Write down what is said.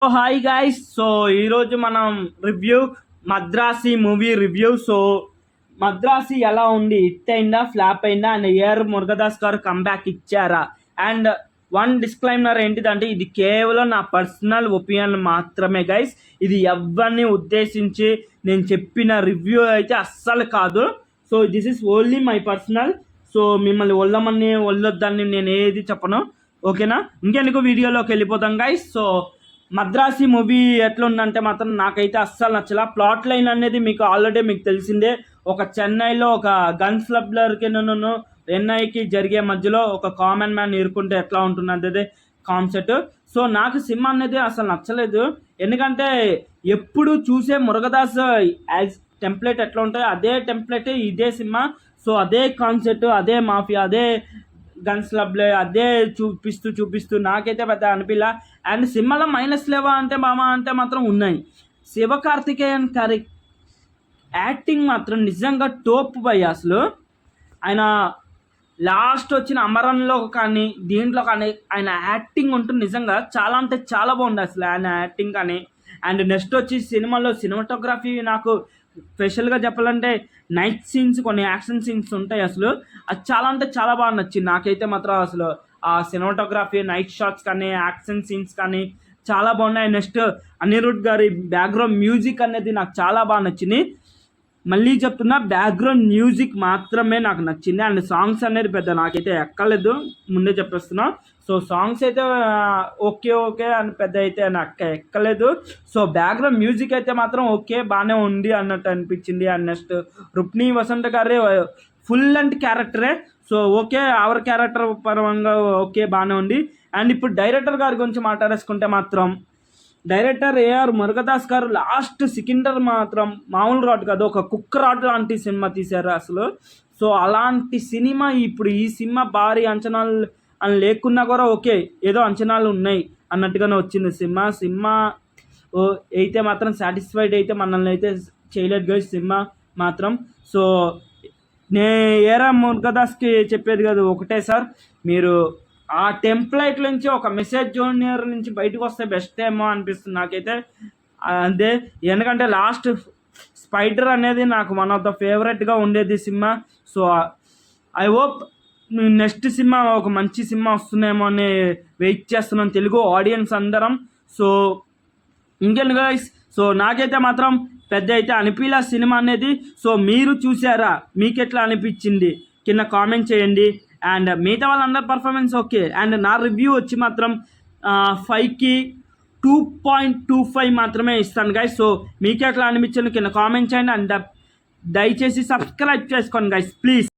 Hi guys. So ఈరోజు మనం review Madrasi movie review. So Madrasi ఎలా ఉంది, హిట్ అయిందా ఫ్లాప్ అయిందా అండ్ ఏఆర్ మురుగదాస్ గారు కంబ్యాక్ ఇచ్చారా? అండ్ వన్ డిస్క్లైమర్ ఏంటిదంటే ఇది కేవలం నా పర్సనల్ ఒపీనియన్ మాత్రమే గైస్. ఇది ఎవరిని ఉద్దేశించి నేను చెప్పిన రివ్యూ అయితే అస్సలు కాదు. So this is only my personal. So మిమ్మల్ని వల్లొద్దని నేను ఏది చెప్పను, ఓకేనా? ఇంకెందుకు వీడియోలోకి వెళ్ళిపోతాం గైస్. సో మద్రాసి మూవీ ఎట్లుందంటే మాత్రం నాకైతే అస్సలు నచ్చల. ప్లాట్ లైన్ అనేది మీకు ఆల్రెడీ మీకు తెలిసిందే. ఒక చెన్నైలో ఒక గన్ స్మగ్లర్కి ఎన్ఐకి జరిగే మధ్యలో ఒక కామన్ మ్యాన్ ఇరుకుంటే ఎట్లా ఉంటుంది అదే కాన్సెప్ట్. సో నాకు సినిమా అనేది అసలు నచ్చలేదు. ఎందుకంటే ఎప్పుడు చూసే మురుగదాస్ యాజ్ టెంప్లెట్ ఎట్లా ఉంటాయో అదే టెంప్లెట్ ఇదే సినిమా. సో అదే కాన్సెప్ట్, అదే మాఫియా, అదే గన్స్ క్లబ్లే అదే చూపిస్తూ నాకైతే పెద్ద అనిపిలా. అండ్ సినిమాలో మైనస్ లేవా అంటే అంటే మాత్రం ఉన్నాయి. శివకార్తికేయన్ గారి యాక్టింగ్ మాత్రం నిజంగా టోప్ బై. అసలు ఆయన లాస్ట్ వచ్చిన అమరంలో కానీ దీంట్లో కానీ ఆయన యాక్టింగ్ ఉంటుంది నిజంగా చాలా అంటే చాలా బాగుంది అసలు ఆయన యాక్టింగ్ కానీ. అండ్ నెక్స్ట్ వచ్చి సినిమాలో సినిమాటోగ్రఫీ నాకు స్పెషల్గా చెప్పాలంటే నైట్ సీన్స్, కొన్ని యాక్షన్ సీన్స్ ఉంటాయి అసలు అది చాలా అంటే చాలా బాగా నచ్చింది నాకైతే మాత్రం. అసలు ఆ సినిమాటోగ్రఫీ, నైట్ షాట్స్ కానీ యాక్షన్ సీన్స్ కానీ చాలా బాగున్నాయి. నెక్స్ట్ అనిరుద్ గారి బ్యాక్గ్రౌండ్ మ్యూజిక్ అనేది నాకు చాలా బాగా నచ్చింది. మళ్ళీ చెప్తున్నా, బ్యాక్గ్రౌండ్ మ్యూజిక్ మాత్రమే నాకు నచ్చింది. అండ్ సాంగ్స్ అనేది పెద్ద నాకైతే ఎక్కలేదు, ముందే చెప్పేస్తున్నా. సో సాంగ్స్ అయితే ఓకే అని పెద్ద అయితే నాకు ఎక్కలేదు. సో బ్యాక్గ్రౌండ్ మ్యూజిక్ అయితే మాత్రం ఓకే బాగానే ఉంది అన్నట్టు అనిపించింది. అండ్ నెక్స్ట్ రుక్మిణి వసంత్ గారే ఫుల్ అండ్ క్యారెక్టరే. సో ఓకే, అవర్ క్యారెక్టర్ పరంగా ఓకే బాగానే ఉంది. అండ్ ఇప్పుడు డైరెక్టర్ గారి గురించి మాట్లాడేసుకుంటే మాత్రం డైరెక్టర్ ఏఆర్ మురుగదాస్ గారు లాస్ట్ సికిందర్ మాత్రం మామూలు రాడ్ కాదు, ఒక కుక్క రాడ్ లాంటి సినిమా తీశారు అసలు. సో అలాంటి సినిమా ఇప్పుడు ఈ సినిమా భారీ అంచనాలు అని లేకున్నా కూడా ఓకే ఏదో అంచనాలు ఉన్నాయి అన్నట్టుగానే వచ్చింది సినిమా అయితే మాత్రం సాటిస్ఫైడ్ అయితే మనల్ని అయితే చేయలేదు గైస్ సినిమా మాత్రం. సో ఏఆర్ మురుగదాస్కి చెప్పేది కాదు ఒకటే సార్, మీరు ఆ టెంప్లెట్ నుంచి ఒక మెసేజ్ జూనియర్ నుంచి బయటకు వస్తే బెస్ట్ ఏమో అనిపిస్తుంది నాకైతే. అదే ఎందుకంటే లాస్ట్ స్పైడర్ అనేది నాకు వన్ ఆఫ్ ద ఫేవరెట్గా ఉండేది cinema. So I hope next cinema ఒక మంచి సినిమా వస్తుందేమో అని వెయిట్ చేస్తున్నాం తెలుగు ఆడియన్స్ అందరం. సో ఇంకేం గైస్, సో నాకైతే మాత్రం పెద్ద అయితే అనిపిలా సినిమా అనేది. సో మీరు చూసారా, మీకు ఎట్లా అనిపించింది కింద కామెంట్ చేయండి. అండ్ మిగతా వాళ్ళందరి పర్ఫార్మెన్స్ ఓకే. అండ్ నా రివ్యూ వచ్చి మాత్రం 5కి 2.25 మాత్రమే ఇస్తాను గైస్. సో మీకు ఎట్లా అనిపించింది కింద కామెంట్ చేయండి. అండ్ దయచేసి సబ్స్క్రైబ్ చేసుకోండి గైస్ ప్లీజ్.